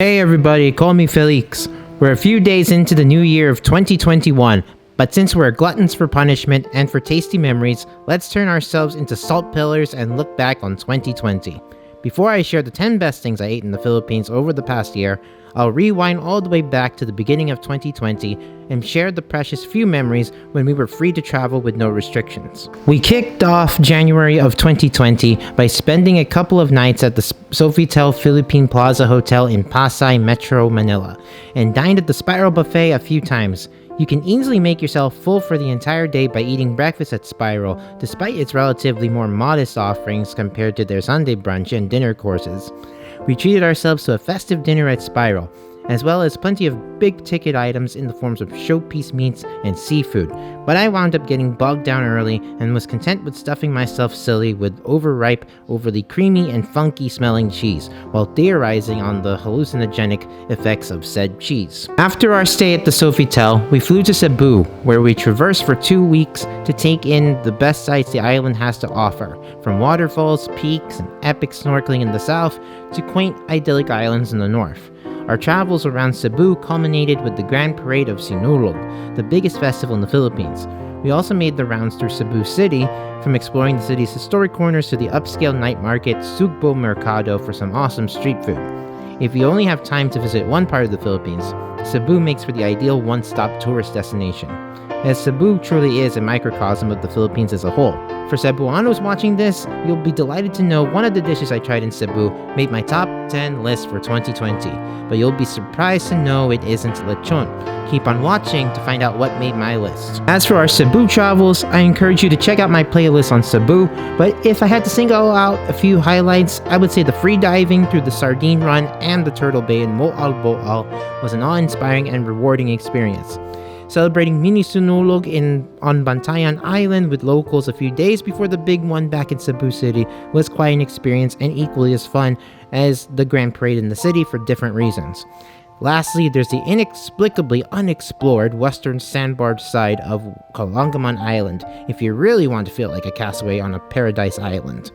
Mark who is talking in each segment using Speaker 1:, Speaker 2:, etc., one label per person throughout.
Speaker 1: Hey everybody, call me Felix. We're a few days into the new year of 2021, but since we're gluttons for punishment and for tasty memories, let's turn ourselves into salt pillars and look back on 2020. Before I share the 10 best things I ate in the Philippines over the past year, I'll rewind all the way back to the beginning of 2020 and share the precious few memories when we were free to travel with no restrictions. We kicked off January of 2020 by spending a couple of nights at the Sofitel Philippine Plaza Hotel in Pasay, Metro Manila, and dined at the Spiral Buffet a few times. You can easily make yourself full for the entire day by eating breakfast at Spiral, despite its relatively more modest offerings compared to their Sunday brunch and dinner courses. We treated ourselves to a festive dinner at Spiral, as well as plenty of big-ticket items in the forms of showpiece meats and seafood, but I wound up getting bogged down early and was content with stuffing myself silly with overripe, overly creamy and funky-smelling cheese, while theorizing on the hallucinogenic effects of said cheese. After our stay at the Sofitel, we flew to Cebu, where we traversed for 2 weeks to take in the best sights the island has to offer, from waterfalls, peaks, and epic snorkeling in the south to quaint, idyllic islands in the north. Our travels around Cebu culminated with the Grand Parade of Sinulog, the biggest festival in the Philippines. We also made the rounds through Cebu City, from exploring the city's historic corners to the upscale night market Sugbo Mercado for some awesome street food. If you only have time to visit one part of the Philippines, Cebu makes for the ideal one-stop tourist destination, as Cebu truly is a microcosm of the Philippines as a whole. For Cebuanos watching this, you'll be delighted to know one of the dishes I tried in Cebu made my top 10 list for 2020, but you'll be surprised to know it isn't lechon. Keep on watching to find out what made my list. As for our Cebu travels, I encourage you to check out my playlist on Cebu, but if I had to single out a few highlights, I would say the free diving through the Sardine Run and the Turtle Bay in Moal Boal was an awe-inspiring and rewarding experience. Celebrating Mini Sunulog on Bantayan Island with locals a few days before the big one back in Cebu City was quite an experience and equally as fun as the Grand Parade in the city for different reasons. Lastly, there's the inexplicably unexplored western sandbar side of Kalangaman Island if you really want to feel like a castaway on a paradise island.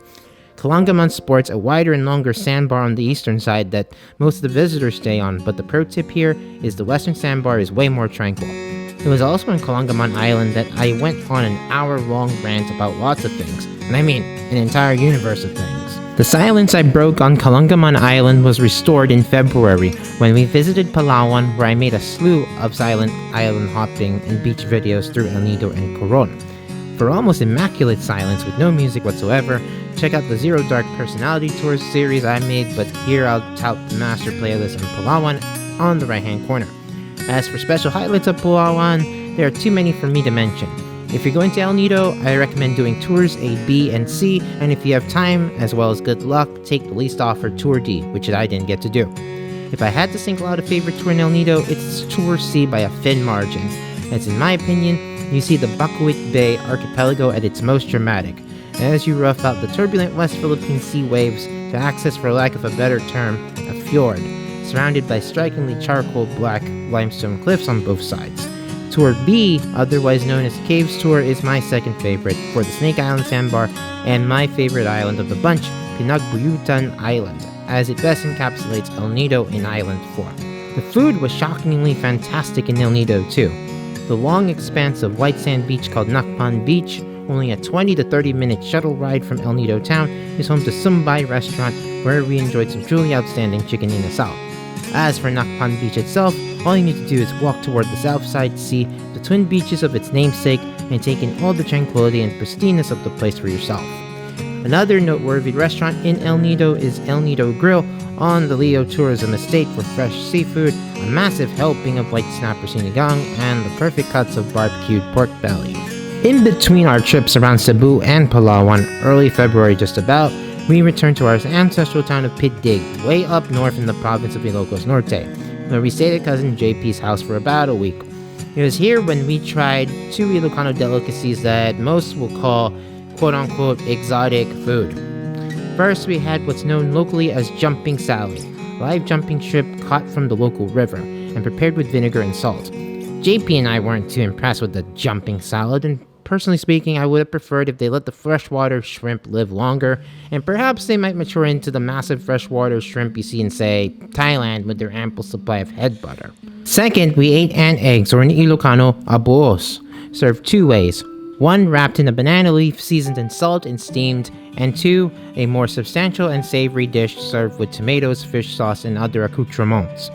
Speaker 1: Kalangaman sports a wider and longer sandbar on the eastern side that most of the visitors stay on, but the pro tip here is the western sandbar is way more tranquil. It was also on Kalangaman Island that I went on an hour-long rant about lots of things, and I mean an entire universe of things. The silence I broke on Kalangaman Island was restored in February when we visited Palawan, where I made a slew of silent island hopping and beach videos through El Nido and Coron. For almost immaculate silence with no music whatsoever, check out the Zero Dark Personality Tours series I made, but here I'll tout the master playlist on Palawan on the right-hand corner. As for special highlights of Palawan, there are too many for me to mention. If you're going to El Nido, I recommend doing tours A, B, and C, and if you have time, as well as good luck, take the least offered Tour D, which I didn't get to do. If I had to single out a favorite tour in El Nido, it's Tour C by a thin margin, as in my opinion, you see the Bacuit Bay archipelago at its most dramatic, as you rough out the turbulent West Philippine sea waves to access, for lack of a better term, a fjord, surrounded by strikingly charcoal black limestone cliffs on both sides. Tour B, otherwise known as Caves Tour, is my second favorite for the Snake Island Sandbar and my favorite island of the bunch, Pinagbuyutan Island, as it best encapsulates El Nido in island form. The food was shockingly fantastic in El Nido too. The long expanse of white sand beach called Nakpan Beach, only a 20 to 30 minute shuttle ride from El Nido town, is home to Sous-Vide restaurant where we enjoyed some truly outstanding chicken inasal. As for Nakpan Beach itself, all you need to do is walk toward the south side to see the twin beaches of its namesake and take in all the tranquility and pristineness of the place for yourself. Another noteworthy restaurant in El Nido is El Nido Grill on the Leo Tourism Estate for fresh seafood, a massive helping of white snapper sinigang, and the perfect cuts of barbecued pork belly. In between our trips around Cebu and Palawan, early February just about, we returned to our ancestral town of Pidig, way up north in the province of Ilocos Norte, where we stayed at cousin JP's house for about a week. It was here when we tried two Ilocano delicacies that most will call quote-unquote exotic food. First, we had what's known locally as jumping salad, live jumping shrimp caught from the local river and prepared with vinegar and salt. JP and I weren't too impressed with the jumping salad and personally speaking, I would have preferred if they let the freshwater shrimp live longer, and perhaps they might mature into the massive freshwater shrimp you see in, say, Thailand with their ample supply of head butter. Second, we ate ant eggs, or in Ilocano, Abuos, served two ways. One, wrapped in a banana leaf, seasoned in salt and steamed, and two, a more substantial and savory dish served with tomatoes, fish sauce, and other accoutrements.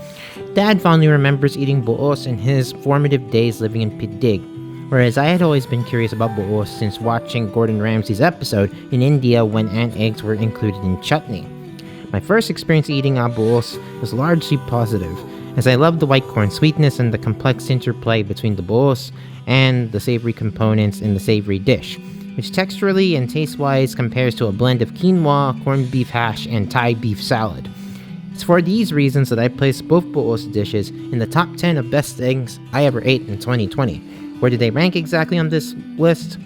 Speaker 1: Dad fondly remembers eating buos in his formative days living in Pidig, whereas I had always been curious about buos since watching Gordon Ramsay's episode in India when ant eggs were included in chutney. My first experience eating buos was largely positive, as I loved the white corn sweetness and the complex interplay between the buos and the savory components in the savory dish, which texturally and taste-wise compares to a blend of quinoa, corned beef hash, and Thai beef salad. It's for these reasons that I place both buos dishes in the top 10 of best things I ever ate in 2020. Where do they rank exactly on this list?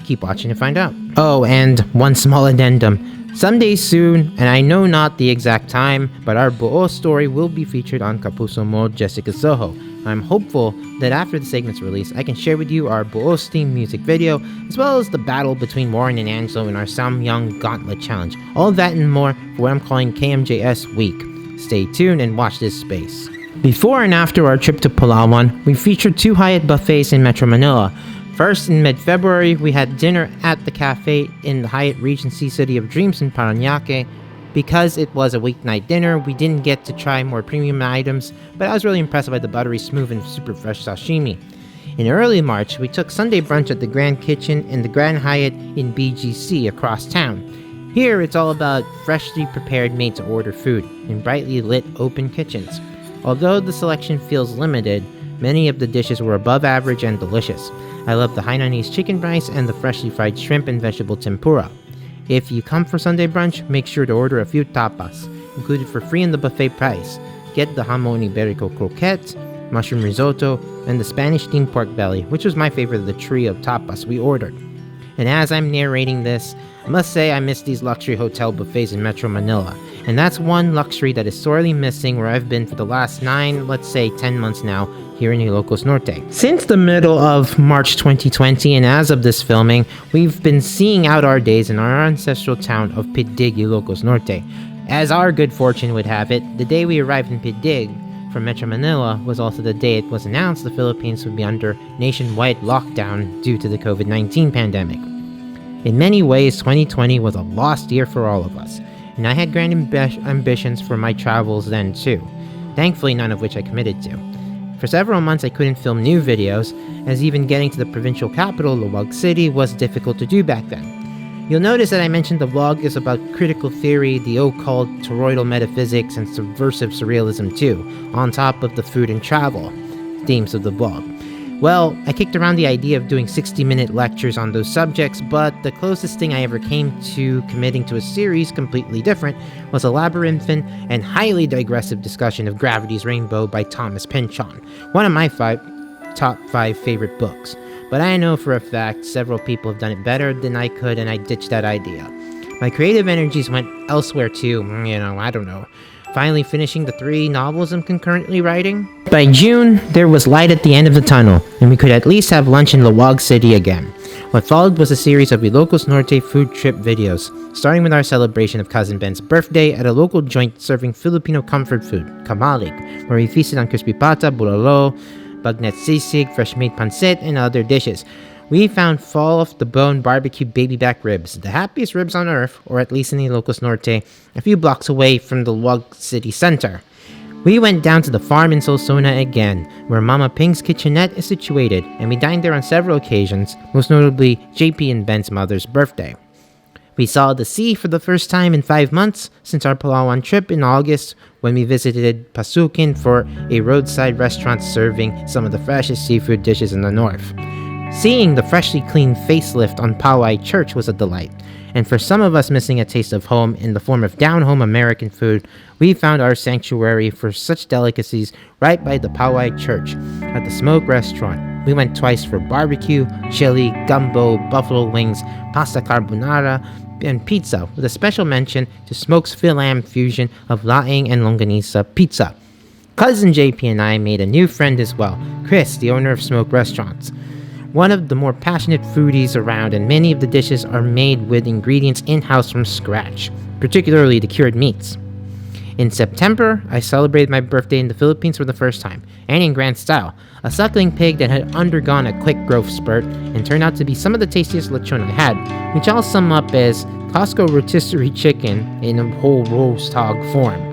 Speaker 1: Keep watching to find out. Oh, and one small addendum. Someday soon, and I know not the exact time, but our buos story will be featured on Kapuso Mode Jessica Soho. I'm hopeful that after the segment's release, I can share with you our buos theme music video, as well as the battle between Warren and Angelo in our Samyang Gauntlet Challenge. All that and more for what I'm calling KMJS Week. Stay tuned and watch this space. Before and after our trip to Palawan, we featured two Hyatt buffets in Metro Manila. First, in mid-February, we had dinner at the cafe in the Hyatt Regency City of Dreams in Parañaque. Because it was a weeknight dinner, we didn't get to try more premium items, but I was really impressed by the buttery smooth and super fresh sashimi. In early March, we took Sunday brunch at the Grand Kitchen in the Grand Hyatt in BGC across town. Here, it's all about freshly prepared made-to-order food in brightly lit open kitchens. Although the selection feels limited, many of the dishes were above average and delicious. I love the Hainanese chicken rice and the freshly fried shrimp and vegetable tempura. If you come for Sunday brunch, make sure to order a few tapas, included for free in the buffet price. Get the jamon iberico croquette, mushroom risotto, and the Spanish steamed pork belly, which was my favorite of the trio of tapas we ordered. And as I'm narrating this, I must say I miss these luxury hotel buffets in Metro Manila. And that's one luxury that is sorely missing where I've been for the last 10 months now, here in Ilocos Norte. Since the middle of March 2020, and as of this filming, we've been seeing out our days in our ancestral town of Pidig, Ilocos Norte. As our good fortune would have it, the day we arrived in Pidig from Metro Manila was also the day it was announced the Philippines would be under nationwide lockdown due to the COVID-19 pandemic. In many ways, 2020 was a lost year for all of us, and I had grand ambitions for my travels then too, thankfully none of which I committed to. For several months I couldn't film new videos, as even getting to the provincial capital, Luwag City, was difficult to do back then. You'll notice that I mentioned the vlog is about critical theory, the occult, toroidal metaphysics, and subversive surrealism too, on top of the food and travel themes of the vlog. Well, I kicked around the idea of doing 60-minute lectures on those subjects, but the closest thing I ever came to committing to a series completely different was a labyrinthine and highly digressive discussion of Gravity's Rainbow by Thomas Pynchon, one of my top 5 favorite books. But I know for a fact several people have done it better than I could, and I ditched that idea. My creative energies went elsewhere too, I don't know. Finally finishing the 3 novels I'm concurrently writing. By June, there was light at the end of the tunnel, and we could at least have lunch in Luwag City again. What followed was a series of Ilocos Norte food trip videos, starting with our celebration of Cousin Ben's birthday at a local joint serving Filipino comfort food, Kamalig, where we feasted on crispy pata, bulalo, Bagnet sisig, fresh-made pancit, and other dishes. We found fall-off-the-bone barbecue baby back ribs, the happiest ribs on earth, or at least in Ilocos Norte, a few blocks away from the Luwag City Center. We went down to the farm in Solsona again, where Mama Ping's kitchenette is situated, and we dined there on several occasions, most notably JP and Ben's mother's birthday. We saw the sea for the first time in 5 months since our Palawan trip in August, when we visited Pasukin for a roadside restaurant serving some of the freshest seafood dishes in the north. Seeing the freshly cleaned facelift on Poway Church was a delight, and for some of us missing a taste of home in the form of down-home American food, we found our sanctuary for such delicacies right by the Poway Church at the Smoke Restaurant. We went twice for barbecue, chili, gumbo, buffalo wings, pasta carbonara, and pizza, with a special mention to Smoke's Philam fusion of Laing and Longanisa pizza. Cousin JP and I made a new friend as well, Chris, the owner of Smoke Restaurants. one of the more passionate foodies around, and many of the dishes are made with ingredients in-house from scratch, particularly the cured meats. In September, I celebrated my birthday in the Philippines for the first time, and in grand style. A suckling pig that had undergone a quick growth spurt and turned out to be some of the tastiest lechon I had, which I'll sum up as Costco rotisserie chicken in a whole roast hog form.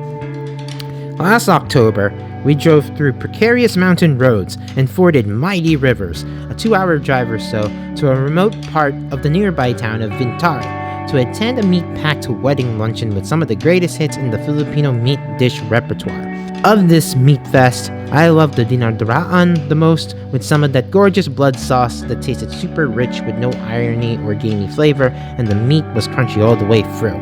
Speaker 1: Last October, we drove through precarious mountain roads and forded mighty rivers, a 2-hour drive or so, to a remote part of the nearby town of Vintari, to attend a meat-packed wedding luncheon with some of the greatest hits in the Filipino meat dish repertoire. Of this meat fest, I loved the Dinardaraan the most, with some of that gorgeous blood sauce that tasted super rich with no irony or gamey flavor, and the meat was crunchy all the way through.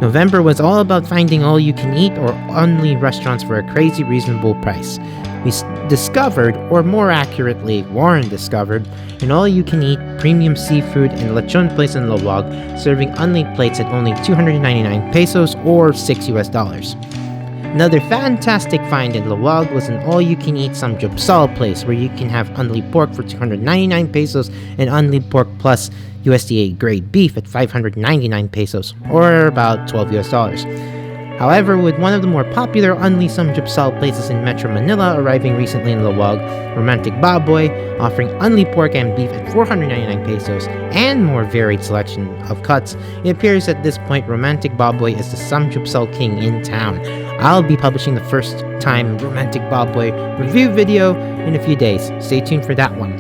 Speaker 1: November was all about finding all-you-can-eat or only restaurants for a crazy reasonable price. We discovered, or more accurately, Warren discovered, an all-you-can-eat premium seafood and lechon place in Lawag, serving only plates at only 299 pesos or $6. Another fantastic find in Lawag was an all-you-can-eat samgyeopsal place where you can have only pork for 299 pesos and only pork plus USDA grade beef at 599 pesos or about $12. However, with one of the more popular only samgyeopsal places in Metro Manila arriving recently in Lawag, Romantic Baboy, offering only pork and beef at 499 pesos and more varied selection of cuts, it appears at this point Romantic Baboy is the samgyeopsal king in town. I'll be publishing the first time Romantic Baboy review video in a few days. Stay tuned for that one.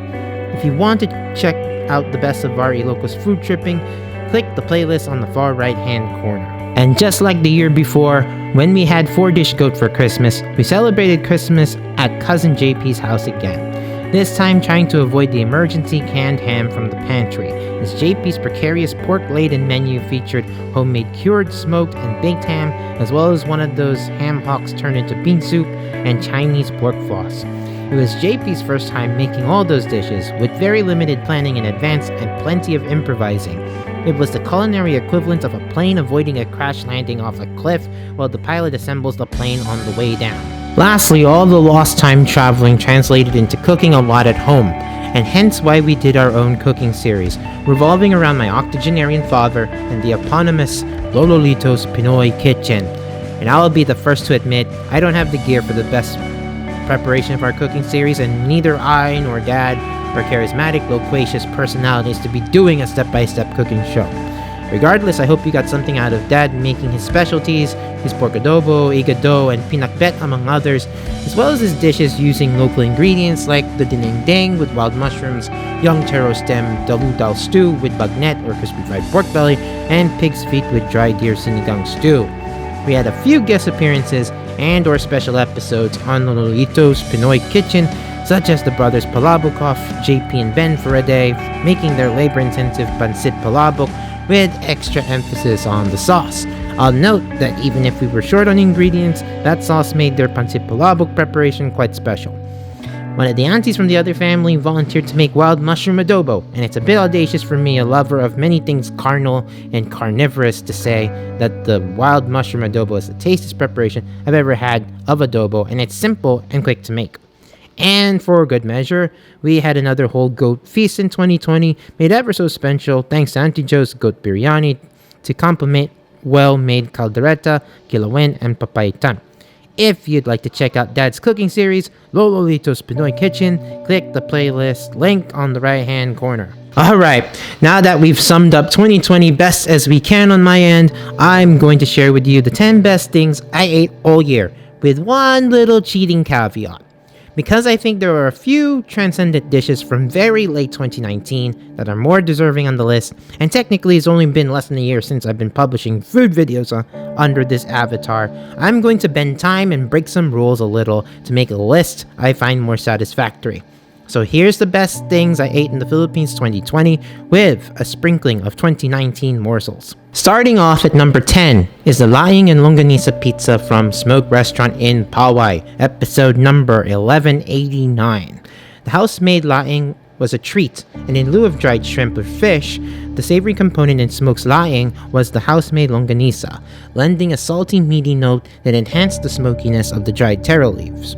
Speaker 1: If you want to check out the best of our Ilocos food tripping, click the playlist on the far right hand corner. And just like the year before, when we had 4-dish goat for Christmas, we celebrated Christmas at Cousin JP's house again. This time trying to avoid the emergency canned ham from the pantry, as JP's precarious pork-laden menu featured homemade cured, smoked, and baked ham, as well as one of those ham hocks turned into bean soup and Chinese pork floss. It was JP's first time making all those dishes, with very limited planning in advance and plenty of improvising. It was the culinary equivalent of a plane avoiding a crash landing off a cliff while the pilot assembles the plane on the way down. Lastly, all the lost time traveling translated into cooking a lot at home, and hence why we did our own cooking series, revolving around my octogenarian father and the eponymous Lolo Lito's Pinoy kitchen. And I'll be the first to admit, I don't have the gear for the best preparation of our cooking series, and neither I nor Dad are charismatic, loquacious personalities to be doing a step-by-step cooking show. Regardless, I hope you got something out of Dad making his specialties, his pork adobo, igado, and pinakbet among others, as well as his dishes using local ingredients like the dinengdeng with wild mushrooms, young taro stem daludal stew with bagnet or crispy fried pork belly, and pig's feet with dry deer sinigang stew. We had a few guest appearances and or special episodes on Loloito's Pinoy kitchen, such as the brothers Palabokov, JP and Ben for a day, making their labor-intensive pancit palabok with extra emphasis on the sauce. I'll note that even if we were short on ingredients, that sauce made their pancit palabok preparation quite special. One of the aunties from the other family volunteered to make wild mushroom adobo, and it's a bit audacious for me, a lover of many things carnal and carnivorous, to say that the wild mushroom adobo is the tastiest preparation I've ever had of adobo, and it's simple and quick to make. And for good measure, we had another whole goat feast in 2020, made ever so special thanks to Auntie Joe's goat biryani to complement well-made Kaldereta, Kilawin, and Papaitan. If you'd like to check out Dad's cooking series, Lolo Lito's Pinoy Kitchen, click the playlist link on the right-hand corner. Alright, now that we've summed up 2020 best as we can on my end, I'm going to share with you the 10 best things I ate all year, with one little cheating caveat. Because I think there are a few transcendent dishes from very late 2019 that are more deserving on the list, and technically it's only been less than a year since I've been publishing food videos under this avatar, I'm going to bend time and break some rules a little to make a list I find more satisfactory. So here's the best things I ate in the Philippines 2020 with a sprinkling of 2019 morsels. Starting off at number 10 is the Laing and Longanisa pizza from Smoke Restaurant in Poway, episode number 1189. The house-made Laing was a treat, and in lieu of dried shrimp or fish, the savory component in Smoke's Laing was the house-made Longanisa, lending a salty meaty note that enhanced the smokiness of the dried taro leaves.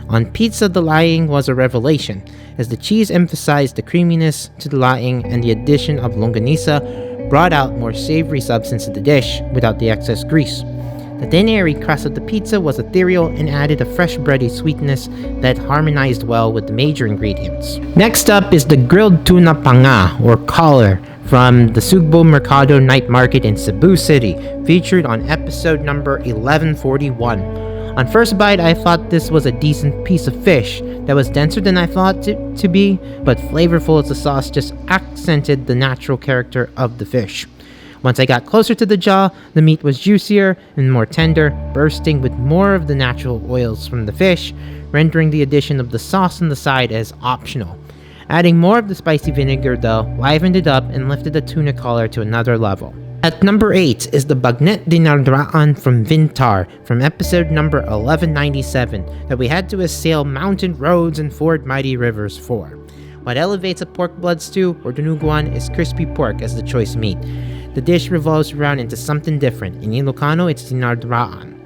Speaker 1: On pizza, the Laing was a revelation, as the cheese emphasized the creaminess to the Laing and the addition of Longanisa brought out more savory substance to the dish without the excess grease. The thin airy crust of the pizza was ethereal and added a fresh bready sweetness that harmonized well with the major ingredients. Next up is the grilled tuna panga, or collar, from the Sugbo Mercado Night Market in Cebu City, featured on episode number 1141. On first bite, I thought this was a decent piece of fish that was denser than I thought it to be, but flavorful as the sauce just accented the natural character of the fish. Once I got closer to the jaw, the meat was juicier and more tender, bursting with more of the natural oils from the fish, rendering the addition of the sauce on the side as optional. Adding more of the spicy vinegar, though, livened it up and lifted the tuna collar to another level. At number 8 is the Bagnet Dinardaraan from Vintar from episode number 1197 that we had to assail mountain roads and ford mighty rivers for. What elevates a pork blood stew or Dinuguan is crispy pork as the choice meat. The dish revolves around into something different. In Ilocano, it's Dinardaraan.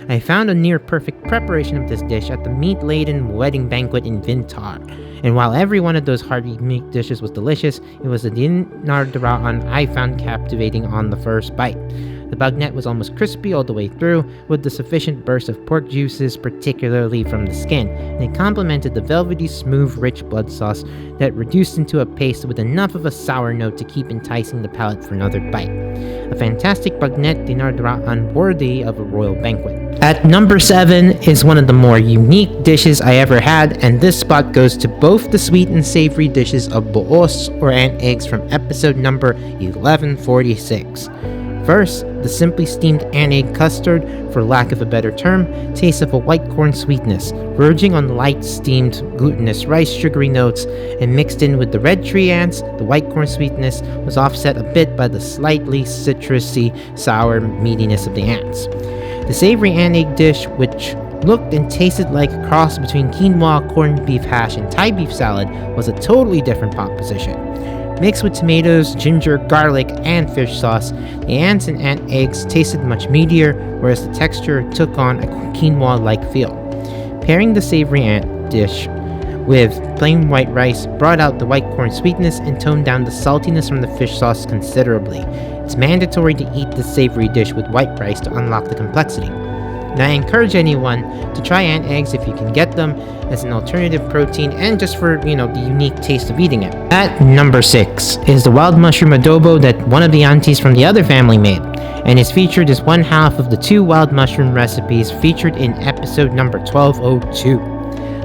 Speaker 1: I found a near-perfect preparation of this dish at the meat-laden wedding banquet in Vintar. And while every one of those hearty meat dishes was delicious, it was the Dinardaraan I found captivating on the first bite. The bagnet was almost crispy all the way through, with the sufficient burst of pork juices, particularly from the skin, and it complemented the velvety, smooth, rich blood sauce that reduced into a paste with enough of a sour note to keep enticing the palate for another bite. A fantastic bagnet Dinardaraan worthy of a royal banquet. At number 7 is one of the more unique dishes I ever had, and this spot goes to both the sweet and savory dishes of Abuos, or ant eggs, from episode number 1146. First, the simply steamed ant egg custard, for lack of a better term, tastes of a white corn sweetness, verging on light steamed glutinous rice sugary notes, and mixed in with the red tree ants, the white corn sweetness was offset a bit by the slightly citrusy, sour meatiness of the ants. The savory ant egg dish, which looked and tasted like a cross between quinoa, corned beef hash, and Thai beef salad, was a totally different proposition. Mixed with tomatoes, ginger, garlic, and fish sauce, the ants and ant eggs tasted much meatier, whereas the texture took on a quinoa-like feel. Pairing the savory ant dish with plain white rice brought out the white corn sweetness and toned down the saltiness from the fish sauce considerably. It's mandatory to eat the savory dish with white rice to unlock the complexity. And I encourage anyone to try ant eggs if you can get them, as an alternative protein and just for, the unique taste of eating it. At number 6 is the wild mushroom adobo that one of the aunties from the other family made, and is featured as one half of the 2 wild mushroom recipes featured in episode number 1202.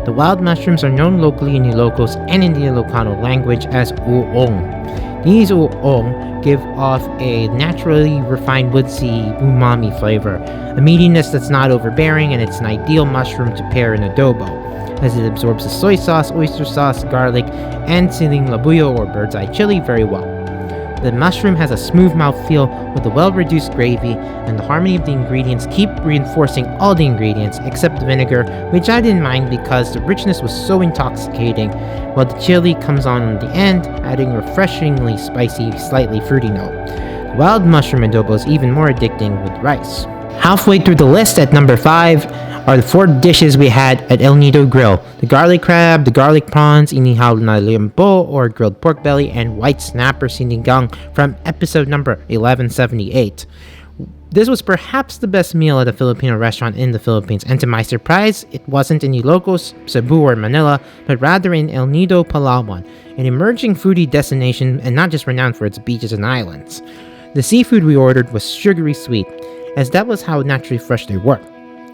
Speaker 1: The wild mushrooms are known locally in Ilocos and in the Ilocano language as uong. These uong give off a naturally refined woodsy umami flavor, a meatiness that's not overbearing, and it's an ideal mushroom to pair in adobo, as it absorbs the soy sauce, oyster sauce, garlic, and siling labuyo or bird's eye chili very well. The mushroom has a smooth mouthfeel with a well-reduced gravy, and the harmony of the ingredients keep reinforcing all the ingredients except the vinegar, which I didn't mind because the richness was so intoxicating, while the chili comes on the end, adding a refreshingly spicy, slightly fruity note. The wild mushroom adobo is even more addicting with rice. Halfway through the list at number 5 are the 4 dishes we had at El Nido Grill: the garlic crab, the garlic prawns, inihaw na liempo or grilled pork belly, and white snapper sinigang from episode number 1178. This was perhaps the best meal at a Filipino restaurant in the Philippines, and to my surprise, it wasn't in Ilocos, Cebu, or Manila, but rather in El Nido, Palawan, an emerging foodie destination and not just renowned for its beaches and islands. The seafood we ordered was sugary sweet, as that was how naturally fresh they were,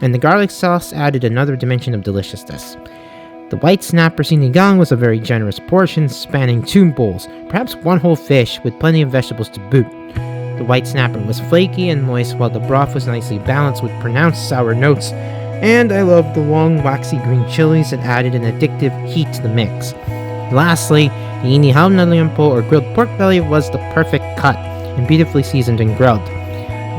Speaker 1: and the garlic sauce added another dimension of deliciousness. The white snapper sinigang was a very generous portion, spanning 2 bowls, perhaps 1 whole fish with plenty of vegetables to boot. The white snapper was flaky and moist, while the broth was nicely balanced with pronounced sour notes, and I loved the long, waxy green chilies that added an addictive heat to the mix. Lastly, the inihaw na liempo or grilled pork belly was the perfect cut, and beautifully seasoned and grilled.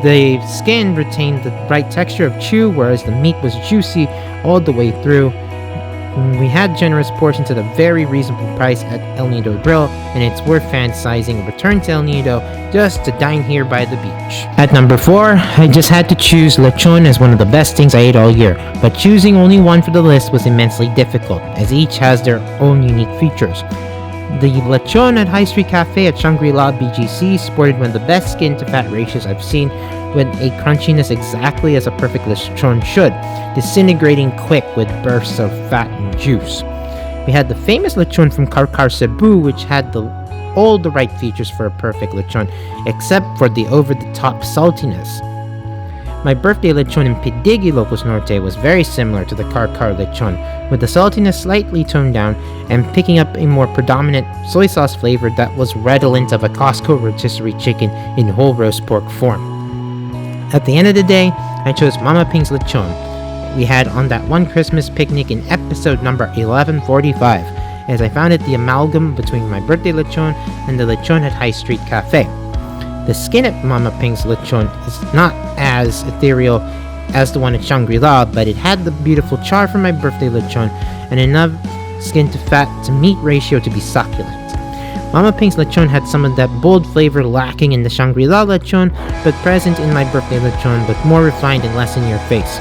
Speaker 1: The skin retained the right texture of chew, whereas the meat was juicy all the way through, We had generous portions at a very reasonable price at El Nido Grill, and it's worth fantasizing a return to El Nido just to dine here by the beach. At number 4, I just had to choose Lechon as one of the best things I ate all year, but choosing only one for the list was immensely difficult, as each has their own unique features. The Lechon at High Street Cafe at Shangri-La BGC sported one of the best skin-to-fat ratios I've seen, with a crunchiness exactly as a perfect lechon should, disintegrating quick with bursts of fat and juice. We had the famous lechon from Karkar Cebu, which had all the right features for a perfect lechon, except for the over-the-top saltiness. My birthday lechon in Pidig, Ilocos Norte was very similar to the Karkar lechon, with the saltiness slightly toned down and picking up a more predominant soy sauce flavor that was redolent of a Costco rotisserie chicken in whole roast pork form. At the end of the day, I chose Mama Ping's lechon we had on that one Christmas picnic in episode number 1145, as I found it the amalgam between my birthday lechon and the lechon at High Street Cafe. The skin at Mama Ping's lechon is not as ethereal as the one at Shangri-La, but it had the beautiful char from my birthday lechon and enough skin to fat to meat ratio to be succulent. Mama Ping's lechon had some of that bold flavor lacking in the Shangri-La lechon, but present in my birthday lechon, but more refined and less in your face.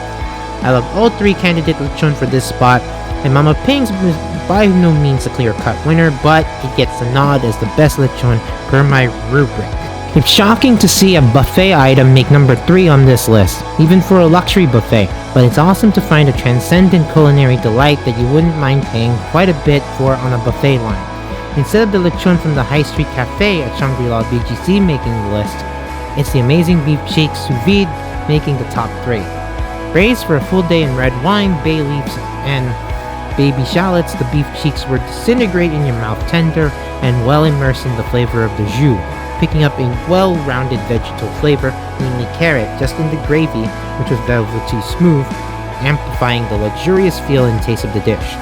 Speaker 1: I love all 3 candidate lechon for this spot, and Mama Ping's was by no means a clear-cut winner, but it gets a nod as the best lechon per my rubric. It's shocking to see a buffet item make number 3 on this list, even for a luxury buffet, but it's awesome to find a transcendent culinary delight that you wouldn't mind paying quite a bit for on a buffet line. Instead of the lechon from the High Street Cafe at Shangri-La BGC making the list, it's the amazing beef cheek Sous-Vide making the top 3. Braised for a full day in red wine, bay leaves, and baby shallots, the beef cheeks were disintegrate in your mouth tender and well immersed in the flavor of the jus, picking up a well-rounded vegetal flavor, namely carrot, just in the gravy, which was velvety smooth, amplifying the luxurious feel and taste of the dish.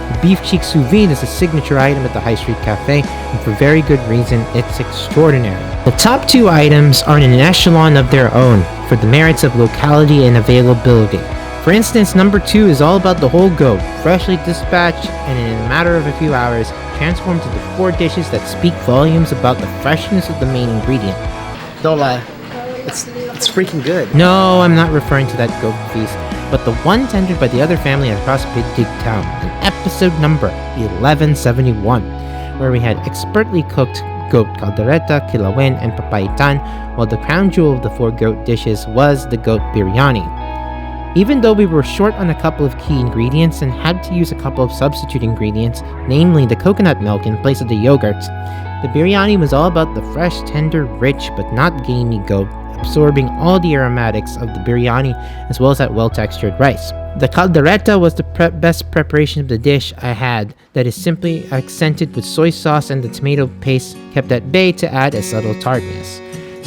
Speaker 1: The beef cheek sous vide is a signature item at the High Street Cafe, and for very good reason, it's extraordinary. The top 2 items are in an echelon of their own, for the merits of locality and availability. For instance, number 2 is all about the whole goat, freshly dispatched and in a matter of a few hours, transformed into 4 dishes that speak volumes about the freshness of the main ingredient.
Speaker 2: Don't lie. It's freaking good.
Speaker 1: No, I'm not referring to that goat feast, but the one tendered by the other family across Big Dig Town in episode number 1171, where we had expertly cooked goat Kaldereta, Kilawin, and Papaitan, while the crown jewel of the 4 goat dishes was the goat Biryani. Even though we were short on a couple of key ingredients and had to use a couple of substitute ingredients, namely the coconut milk in place of the yogurts, the biryani was all about the fresh, tender, rich, but not gamey goat, absorbing all the aromatics of the biryani as well as that well-textured rice. The kaldereta was the best preparation of the dish I had, that is simply accented with soy sauce and the tomato paste kept at bay to add a subtle tartness.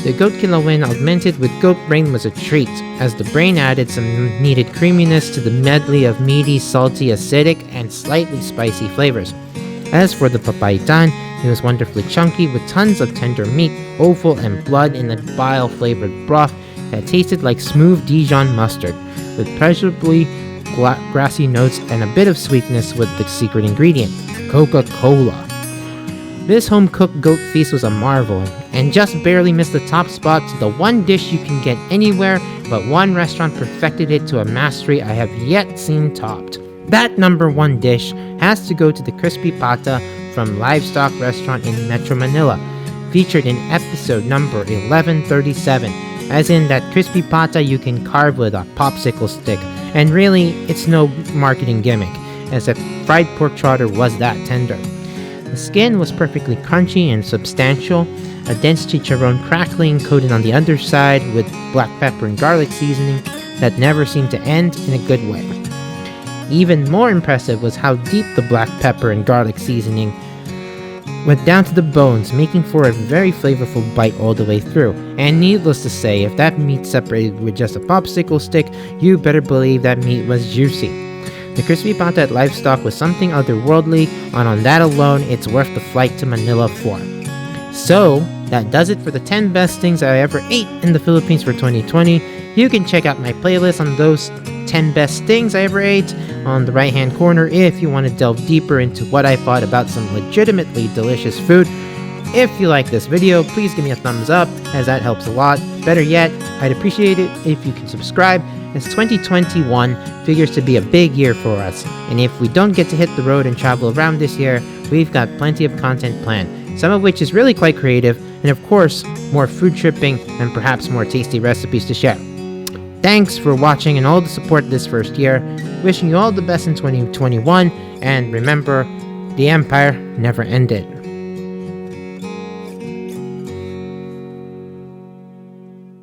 Speaker 1: The goat kilawin augmented with goat brain was a treat, as the brain added some needed creaminess to the medley of meaty, salty, acidic, and slightly spicy flavors. As for the papaitan, it was wonderfully chunky with tons of tender meat, offal, and blood in a bile-flavored broth that tasted like smooth Dijon mustard, with pleasurably grassy notes and a bit of sweetness with the secret ingredient, Coca-Cola. This home-cooked goat feast was a marvel, and just barely missed the top spot to the one dish you can get anywhere, but one restaurant perfected it to a mastery I have yet seen topped. That number 1 dish has to go to the crispy pata from Livestock Restaurant in Metro Manila, featured in episode number 1137, as in that crispy pata you can carve with a popsicle stick, and really, it's no marketing gimmick, as if fried pork trotter was that tender. The skin was perfectly crunchy and substantial, a dense chicharron crackling coated on the underside with black pepper and garlic seasoning that never seemed to end in a good way. Even more impressive was how deep the black pepper and garlic seasoning went down to the bones, making for a very flavorful bite all the way through. And needless to say, if that meat separated with just a popsicle stick, you better believe that meat was juicy. The crispy pata at Livestock was something otherworldly, and on that alone, it's worth the flight to Manila for. So, that does it for the 10 best things I ever ate in the Philippines for 2020. You can check out my playlist on those 10 best things I ever ate on the right hand corner if you want to delve deeper into what I thought about some legitimately delicious food. If you like this video, please give me a thumbs up, as that helps a lot. Better yet, I'd appreciate it if you can subscribe, as 2021 figures to be a big year for us. And if we don't get to hit the road and travel around this year, we've got plenty of content planned, some of which is really quite creative, and of course, more food tripping and perhaps more tasty recipes to share. Thanks for watching and all the support this first year. Wishing you all the best in 2021, and remember, the empire never ended.